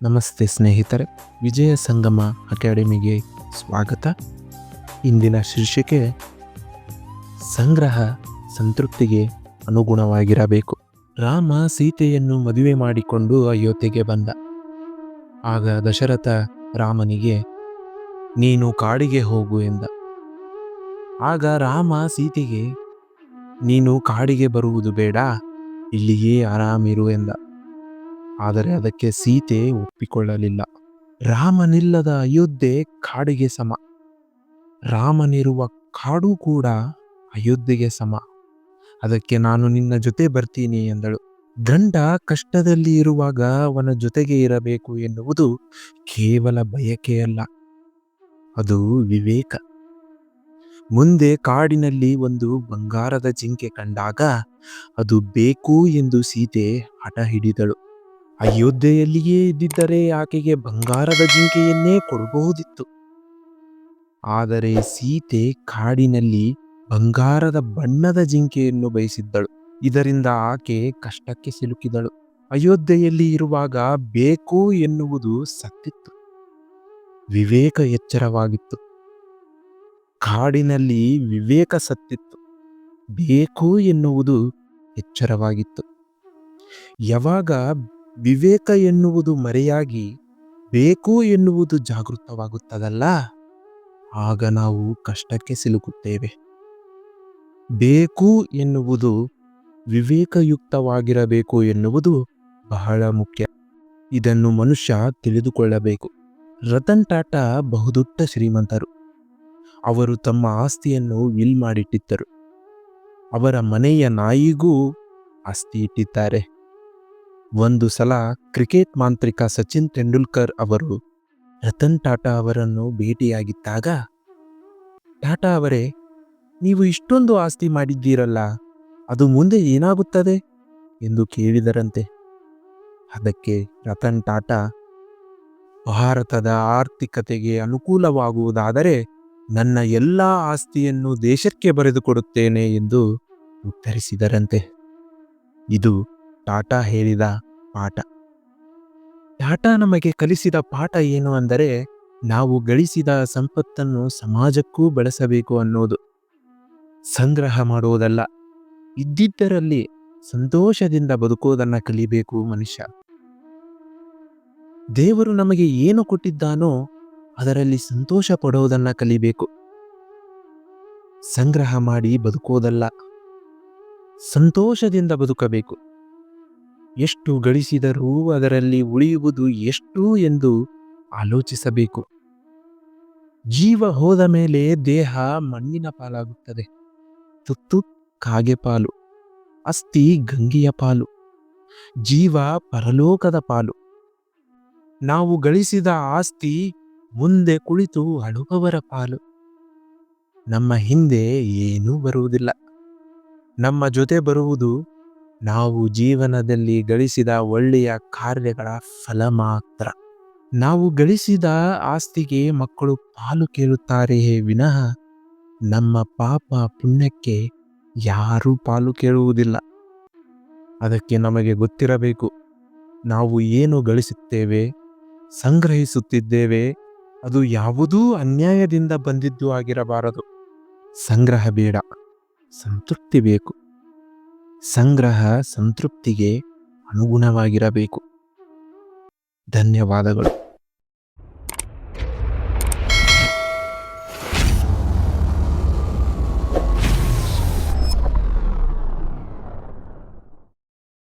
ನಮಸ್ತೆ ಸ್ನೇಹಿತರೆ, ವಿಜಯ ಸಂಗಮ ಅಕಾಡೆಮಿಗೆ ಸ್ವಾಗತ. ಇಂದಿನ ಶೀರ್ಷಿಕೆ ಸಂಗ್ರಹ ಸಂತೃಪ್ತಿಗೆ ಅನುಗುಣವಾಗಿರಬೇಕು. ರಾಮ ಸೀತೆಯನ್ನು ಮದುವೆ ಮಾಡಿಕೊಂಡು ಅಯೋಧ್ಯೆಗೆ ಬಂದ. ಆಗ ದಶರಥ ರಾಮನಿಗೆ ನೀನು ಕಾಡಿಗೆ ಹೋಗು ಎಂದ. ಆಗ ರಾಮ ಸೀತೆಗೆ ನೀನು ಕಾಡಿಗೆ ಬರುವುದು ಬೇಡ, ಇಲ್ಲಿಯೇ ಆರಾಮಿರು ಎಂದ. ಆದರೆ ಅದಕ್ಕೆ ಸೀತೆ ಒಪ್ಪಿಕೊಳ್ಳಲಿಲ್ಲ. ರಾಮನಿಲ್ಲದ ಅಯೋಧ್ಯೆ ಕಾಡಿಗೆ ಸಮ, ರಾಮನಿರುವ ಕಾಡು ಕೂಡ ಅಯೋಧ್ಯೆಗೆ ಸಮ. ಅದಕ್ಕೆ ನಾನು ನಿನ್ನ ಜೊತೆ ಬರ್ತೀನಿ ಎಂದಳು. ಗಂಡ ಕಷ್ಟದಲ್ಲಿ ಇರುವಾಗ ಅವನ ಜೊತೆಗೆ ಇರಬೇಕು ಎನ್ನುವುದು ಕೇವಲ ಬಯಕೆಯಲ್ಲ, ಅದು ವಿವೇಕ. ಮುಂದೆ ಕಾಡಿನಲ್ಲಿ ಒಂದು ಬಂಗಾರದ ಜಿಂಕೆ ಕಂಡಾಗ ಅದು ಬೇಕು ಎಂದು ಸೀತೆ ಹಠ ಹಿಡಿದಳು. ಅಯೋಧ್ಯೆಯಲ್ಲಿಯೇ ಇದ್ದಿದ್ದರೆ ಆಕೆಗೆ ಬಂಗಾರದ ಜಿಂಕೆಯನ್ನೇ ಕೊಡಬಹುದಿತ್ತು. ಆದರೆ ಸೀತೆ ಕಾಡಿನಲ್ಲಿ ಬಂಗಾರದ ಬಣ್ಣದ ಜಿಂಕೆಯನ್ನು ಬಯಸಿದ್ದಳು. ಇದರಿಂದ ಆಕೆ ಕಷ್ಟಕ್ಕೆ ಸಿಲುಕಿದಳು. ಅಯೋಧ್ಯೆಯಲ್ಲಿ ಇರುವಾಗ ಬೇಕು ಎನ್ನುವುದು ಸತ್ತಿತ್ತು, ವಿವೇಕ ಎಚ್ಚರವಾಗಿತ್ತು. ಕಾಡಿನಲ್ಲಿ ವಿವೇಕ ಸತ್ತಿತ್ತು, ಬೇಕು ಎನ್ನುವುದು ಎಚ್ಚರವಾಗಿತ್ತು. ಯಾವಾಗ ವಿವೇಕ ಎನ್ನುವುದು ಮರೆಯಾಗಿ ಬೇಕು ಎನ್ನುವುದು ಜಾಗೃತವಾಗುತ್ತದಲ್ಲ, ಆಗ ನಾವು ಕಷ್ಟಕ್ಕೆ ಸಿಲುಕುತ್ತೇವೆ. ಬೇಕು ಎನ್ನುವುದು ವಿವೇಕಯುಕ್ತವಾಗಿರಬೇಕು ಎನ್ನುವುದು ಬಹಳ ಮುಖ್ಯ. ಇದನ್ನು ಮನುಷ್ಯ ತಿಳಿದುಕೊಳ್ಳಬೇಕು. ರತನ್ ಟಾಟಾ ಬಹುದೊಡ್ಡ ಶ್ರೀಮಂತರು. ಅವರು ತಮ್ಮ ಆಸ್ತಿಯನ್ನು ವಿಲ್ ಮಾಡಿಟ್ಟಿದ್ದರು. ಅವರ ಮನೆಯ ನಾಯಿಗೂ ಆಸ್ತಿ ಇಟ್ಟಿದ್ದಾರೆ. ಒಂದು ಸಲ ಕ್ರಿಕೆಟ್ ಮಾಂತ್ರಿಕ ಸಚಿನ್ ತೆಂಡೂಲ್ಕರ್ ಅವರು ರತನ್ ಟಾಟಾ ಅವರನ್ನು ಭೇಟಿಯಾಗಿದ್ದಾಗ, ಟಾಟಾ ಅವರೇ, ನೀವು ಇಷ್ಟೊಂದು ಆಸ್ತಿ ಮಾಡಿದ್ದೀರಲ್ಲ, ಅದು ಮುಂದೆ ಏನಾಗುತ್ತದೆ ಎಂದು ಕೇಳಿದರಂತೆ. ಅದಕ್ಕೆ ರತನ್ ಟಾಟಾ, ಭಾರತದ ಆರ್ಥಿಕತೆಗೆ ಅನುಕೂಲವಾಗುವುದಾದರೆ ನನ್ನ ಎಲ್ಲ ಆಸ್ತಿಯನ್ನು ದೇಶಕ್ಕೆ ಬರೆದುಕೊಡುತ್ತೇನೆ ಎಂದು ಉತ್ತರಿಸಿದರಂತೆ. ಇದು ಟಾಟಾ ಹೇಳಿದ ಪಾಠ. ಟಾಟಾ ನಮಗೆ ಕಲಿಸಿದ ಪಾಠ ಏನು ಅಂದರೆ, ನಾವು ಗಳಿಸಿದ ಸಂಪತ್ತನ್ನು ಸಮಾಜಕ್ಕೂ ಬಳಸಬೇಕು ಅನ್ನೋದು. ಸಂಗ್ರಹ ಮಾಡೋದಲ್ಲ, ಇದ್ದಿದ್ದರಲ್ಲಿ ಸಂತೋಷದಿಂದ ಬದುಕೋದನ್ನ ಕಲಿಬೇಕು ಮನುಷ್ಯ. ದೇವರು ನಮಗೆ ಏನು ಕೊಟ್ಟಿದ್ದಾನೋ ಅದರಲ್ಲಿ ಸಂತೋಷ ಪಡೋದನ್ನ ಕಲಿಬೇಕು. ಸಂಗ್ರಹ ಮಾಡಿ ಬದುಕೋದಲ್ಲ, ಸಂತೋಷದಿಂದ ಬದುಕಬೇಕು. ಎಷ್ಟು ಗಳಿಸಿದರೂ ಅದರಲ್ಲಿ ಉಳಿಯುವುದು ಎಷ್ಟು ಎಂದು ಆಲೋಚಿಸಬೇಕು. ಜೀವ ಹೋದ ಮೇಲೆ ದೇಹ ಮಣ್ಣಿನ ಪಾಲಾಗುತ್ತದೆ. ತುತ್ತು ಕಾಗೆ ಪಾಲು, ಅಸ್ಥಿ ಗಂಗೆಯ ಪಾಲು, ಜೀವ ಪರಲೋಕದ ಪಾಲು. ನಾವು ಗಳಿಸಿದ ಆಸ್ತಿ ಮುಂದೆ ಕುಳಿತು ಅಳುವವರ ಪಾಲು. ನಮ್ಮ ಹಿಂದೆ ಏನೂ ಬರುವುದಿಲ್ಲ, ನಮ್ಮ ಜೊತೆ ಬರುವುದು ನಾವು ಜೀವನದಲ್ಲಿ ಗಳಿಸಿದ ಒಳ್ಳೆಯ ಕಾರ್ಯಗಳ ಫಲ ಮಾತ್ರ. ನಾವು ಗಳಿಸಿದ ಆಸ್ತಿಗೆ ಮಕ್ಕಳು ಪಾಲು ಕೇಳುತ್ತಾರೆಯೇ ವಿನಃ ನಮ್ಮ ಪಾಪ ಪುಣ್ಯಕ್ಕೆ ಯಾರೂ ಪಾಲು ಕೇಳುವುದಿಲ್ಲ. ಅದಕ್ಕೆ ನಮಗೆ ಗೊತ್ತಿರಬೇಕು, ನಾವು ಏನು ಗಳಿಸುತ್ತೇವೆ, ಸಂಗ್ರಹಿಸುತ್ತಿದ್ದೇವೆ, ಅದು ಯಾವುದೂ ಅನ್ಯಾಯದಿಂದ ಬಂದಿದ್ದು ಆಗಿರಬಾರದು. ಸಂಗ್ರಹ ಬೇಡ, ಸಂತೃಪ್ತಿ ಬೇಕು. ಸಂಗ್ರಹ ಸಂತೃಪ್ತಿಗೆ ಅನುಗುಣವಾಗಿರಬೇಕು. ಧನ್ಯವಾದಗಳು.